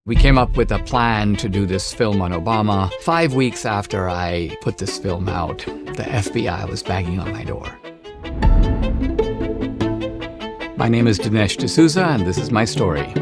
We came up with a plan to do this film on Obama. 5 weeks after I put this film out, the FBI was banging on my door. My name is Dinesh D'Souza, and this is my story.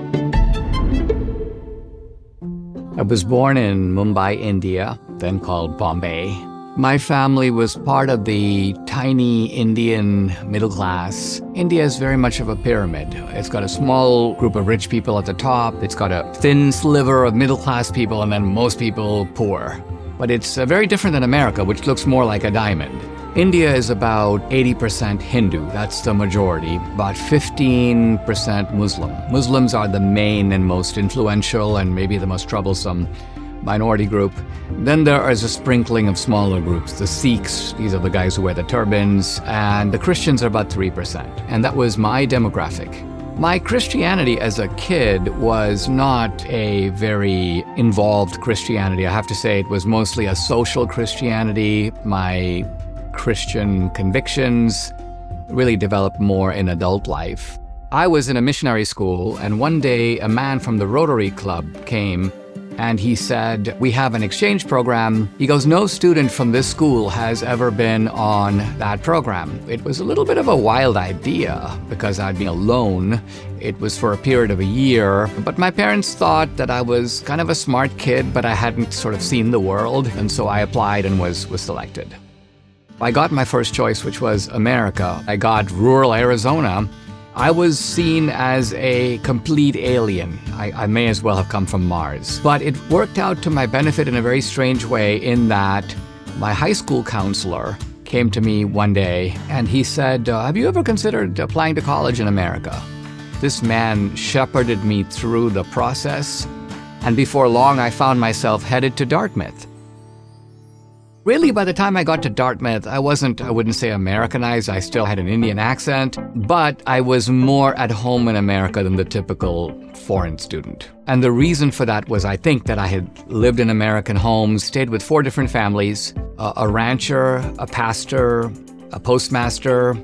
I was born in Mumbai, India, then called Bombay. My family was part of the tiny Indian middle class. India is very much of a pyramid. It's got a small group of rich people at the top. It's got a thin sliver of middle class people, and then most people poor. But it's very different than America, which looks more like a diamond. India is about 80% Hindu. That's the majority. About 15% Muslim. Muslims are the main and most influential and maybe the most troublesome minority group. Then there is a sprinkling of smaller groups. The Sikhs, these are the guys who wear the turbans, and the Christians are about 3%. And that was my demographic. My Christianity as a kid was not a very involved Christianity. I have to say it was mostly a social Christianity. My Christian convictions really developed more in adult life. I was in a missionary school, and one day a man from the Rotary Club came and he said, "We have an exchange program." He goes, "No student from this school has ever been on that program." It was a little bit of a wild idea because I'd been alone. It was for a period of a year, but my parents thought that I was kind of a smart kid, but I hadn't sort of seen the world, and so I applied and was selected. I got my first choice, which was America. I got rural Arizona. I was seen as a complete alien. I may as well have come from Mars. But it worked out to my benefit in a very strange way in that my high school counselor came to me one day and he said, "Have you ever considered applying to college in America?" This man shepherded me through the process, and before long I found myself headed to Dartmouth. Really, by the time I got to Dartmouth, I wouldn't say Americanized, I still had an Indian accent, but I was more at home in America than the typical foreign student. And the reason for that was I think that I had lived in American homes, stayed with 4 different families, a rancher, a pastor, a postmaster,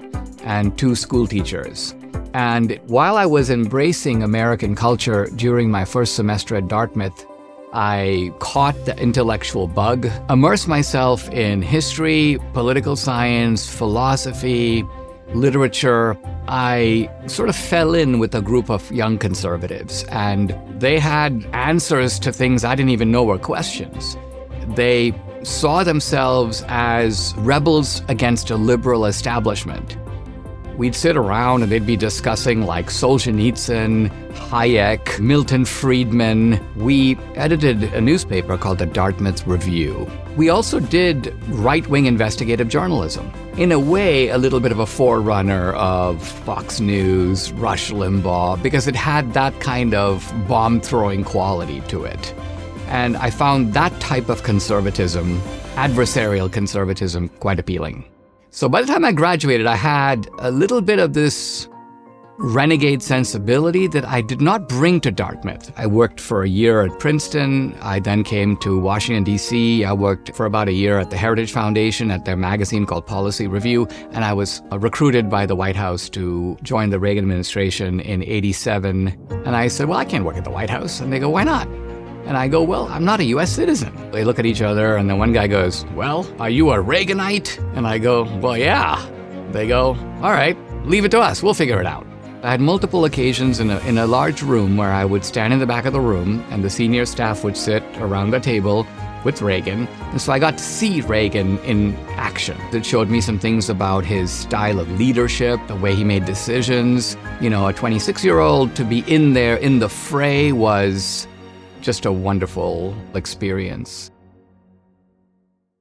and 2 school teachers. And while I was embracing American culture during my first semester at Dartmouth, I caught the intellectual bug, immersed myself in history, political science, philosophy, literature. I sort of fell in with a group of young conservatives, and they had answers to things I didn't even know were questions. They saw themselves as rebels against a liberal establishment. We'd sit around and they'd be discussing like Solzhenitsyn, Hayek, Milton Friedman. We edited a newspaper called the Dartmouth Review. We also did right-wing investigative journalism. In a way, a little bit of a forerunner of Fox News, Rush Limbaugh, because it had that kind of bomb-throwing quality to it. And I found that type of conservatism, adversarial conservatism, quite appealing. So by the time I graduated, I had a little bit of this renegade sensibility that I did not bring to Dartmouth. I worked for a year at Princeton. I then came to Washington, D.C. I worked for about a year at the Heritage Foundation at their magazine called Policy Review. And I was recruited by the White House to join the Reagan administration in '87. And I said, "Well, I can't work at the White House." And they go, "Why not?" And I go, "Well, I'm not a U.S. citizen." They look at each other, and then one guy goes, "Well, are you a Reaganite?" And I go, "Well, yeah." They go, "All right, leave it to us. We'll figure it out." I had multiple occasions in a large room where I would stand in the back of the room, and the senior staff would sit around the table with Reagan. And so I got to see Reagan in action. It showed me some things about his style of leadership, the way he made decisions. You know, a 26-year-old to be in there in the fray was just a wonderful experience.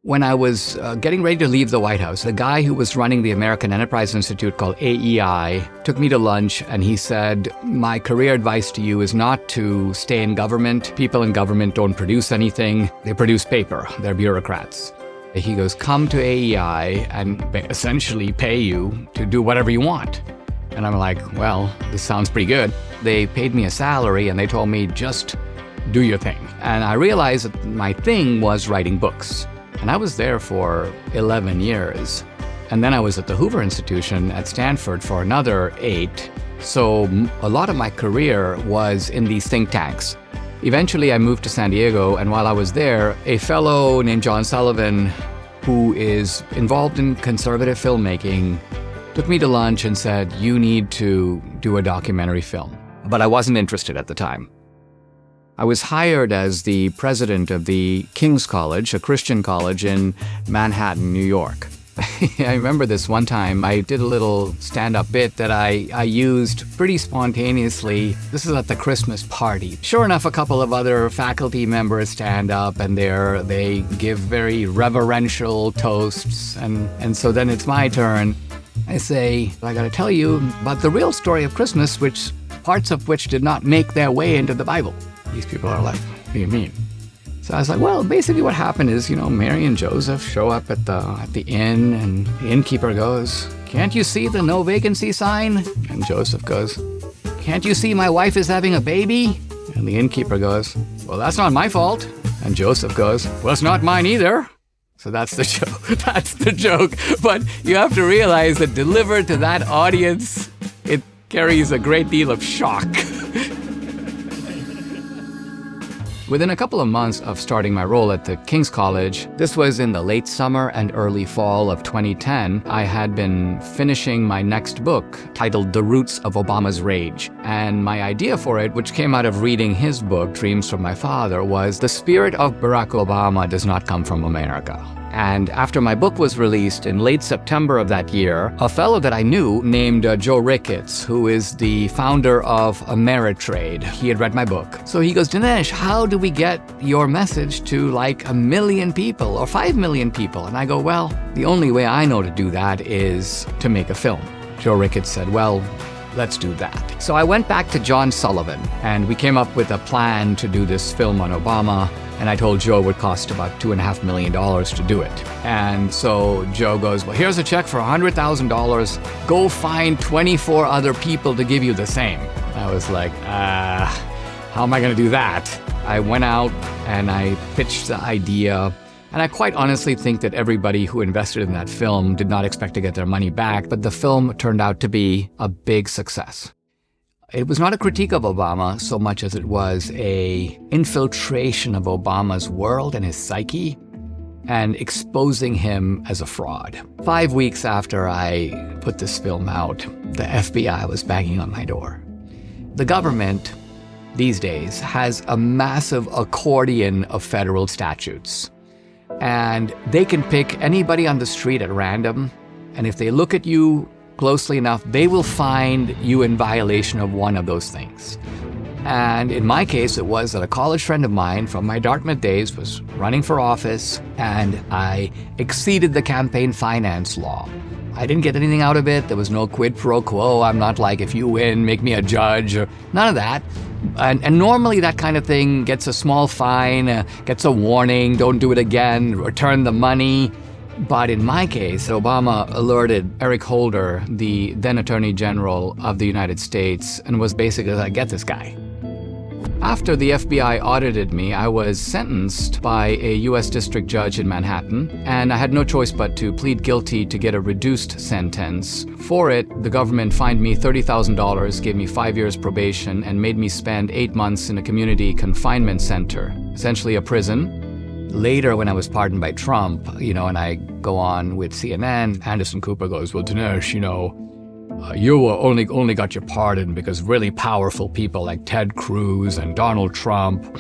When I was getting ready to leave the White House, the guy who was running the American Enterprise Institute called AEI took me to lunch and he said, "My career advice to you is not to stay in government. People in government don't produce anything. They produce paper. They're bureaucrats." He goes, "Come to AEI and essentially pay you to do whatever you want." And I'm like, well, this sounds pretty good. They paid me a salary and they told me, just do your thing. And I realized that my thing was writing books. And I was there for 11 years. And then I was at the Hoover Institution at Stanford for another 8. So a lot of my career was in these think tanks. Eventually, I moved to San Diego, and while I was there, a fellow named John Sullivan, who is involved in conservative filmmaking, took me to lunch and said, "You need to do a documentary film." But I wasn't interested at the time. I was hired as the president of the King's College, a Christian college in Manhattan, New York. I remember this one time, I did a little stand-up bit that I used pretty spontaneously. This is at the Christmas party. Sure enough, a couple of other faculty members stand up and they give very reverential toasts. And so then it's my turn. I say, "I gotta tell you about the real story of Christmas, parts of which did not make their way into the Bible." These people are like, "What do you mean?" So I was like, well, basically what happened is, Mary and Joseph show up at the inn, and the innkeeper goes, "Can't you see the no vacancy sign?" And Joseph goes, "Can't you see my wife is having a baby?" And the innkeeper goes, "Well, that's not my fault." And Joseph goes, "Well, it's not mine either." So that's the joke. That's the joke. But you have to realize that delivered to that audience, it carries a great deal of shock. Within a couple of months of starting my role at the King's College, this was in the late summer and early fall of 2010, I had been finishing my next book titled The Roots of Obama's Rage. And my idea for it, which came out of reading his book, Dreams from My Father, was the spirit of Barack Obama does not come from America. And after my book was released in late September of that year, a fellow that I knew named Joe Ricketts, who is the founder of Ameritrade, he had read my book. So he goes, "Dinesh, how do we get your message to like 1 million people or 5 million people?" And I go, "Well, the only way I know to do that is to make a film." Joe Ricketts said, "Well, let's do that." So I went back to John Sullivan, and we came up with a plan to do this film on Obama. And I told Joe it would cost about $2.5 million to do it. And so Joe goes, "Well, here's a check for $100,000. Go find 24 other people to give you the same." I was like, how am I going to do that? I went out and I pitched the idea. And I quite honestly think that everybody who invested in that film did not expect to get their money back, but the film turned out to be a big success. It was not a critique of Obama so much as it was an infiltration of Obama's world and his psyche and exposing him as a fraud. 5 weeks after I put this film out, the FBI was banging on my door. The government these days has a massive accordion of federal statutes, and they can pick anybody on the street at random, and if they look at you closely enough, they will find you in violation of one of those things. And in my case, it was that a college friend of mine from my Dartmouth days was running for office, and I exceeded the campaign finance law. I didn't get anything out of it. There was no quid pro quo. I'm not like, if you win, make me a judge, or none of that. And normally that kind of thing gets a small fine, gets a warning, don't do it again, return the money. But in my case, Obama alerted Eric Holder, the then Attorney General of the United States, and was basically like, "Get this guy." After the FBI audited me, I was sentenced by a U.S. district judge in Manhattan, and I had no choice but to plead guilty to get a reduced sentence. For it, the government fined me $30,000, gave me 5 years probation, and made me spend 8 months in a community confinement center, essentially a prison. Later, when I was pardoned by Trump, and I go on with CNN, Anderson Cooper goes, "Well, Dinesh, you were only got your pardon because really powerful people like Ted Cruz and Donald Trump,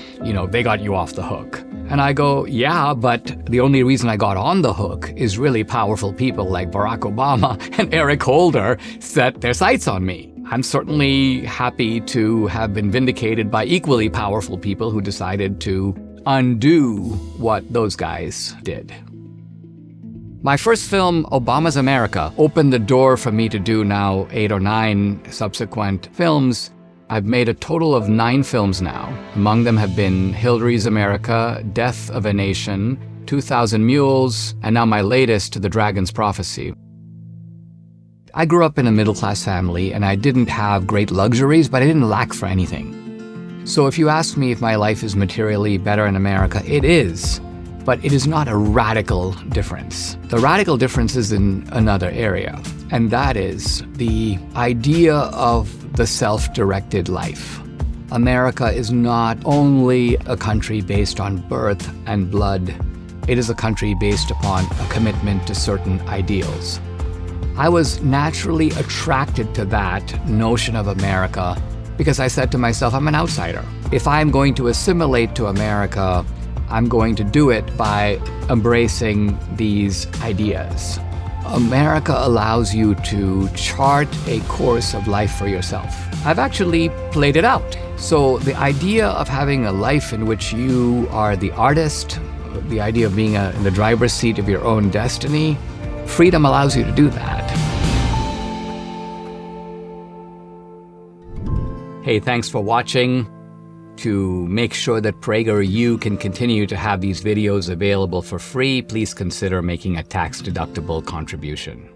they got you off the hook." And I go, "Yeah, but the only reason I got on the hook is really powerful people like Barack Obama and Eric Holder set their sights on me. I'm certainly happy to have been vindicated by equally powerful people who decided to undo what those guys did." My first film, Obama's America, opened the door for me to do now 8 or 9 subsequent films. I've made a total of 9 films now. Among them have been Hillary's America, Death of a Nation, 2,000 Mules, and now my latest, The Dragon's Prophecy. I grew up in a middle-class family, and I didn't have great luxuries, but I didn't lack for anything. So if you ask me if my life is materially better in America, it is, but it is not a radical difference. The radical difference is in another area, and that is the idea of the self-directed life. America is not only a country based on birth and blood, it is a country based upon a commitment to certain ideals. I was naturally attracted to that notion of America because I said to myself, I'm an outsider. If I'm going to assimilate to America, I'm going to do it by embracing these ideas. America allows you to chart a course of life for yourself. I've actually played it out. So the idea of having a life in which you are the artist, the idea of being in the driver's seat of your own destiny, freedom allows you to do that. Hey, thanks for watching. To make sure that PragerU can continue to have these videos available for free, please consider making a tax-deductible contribution.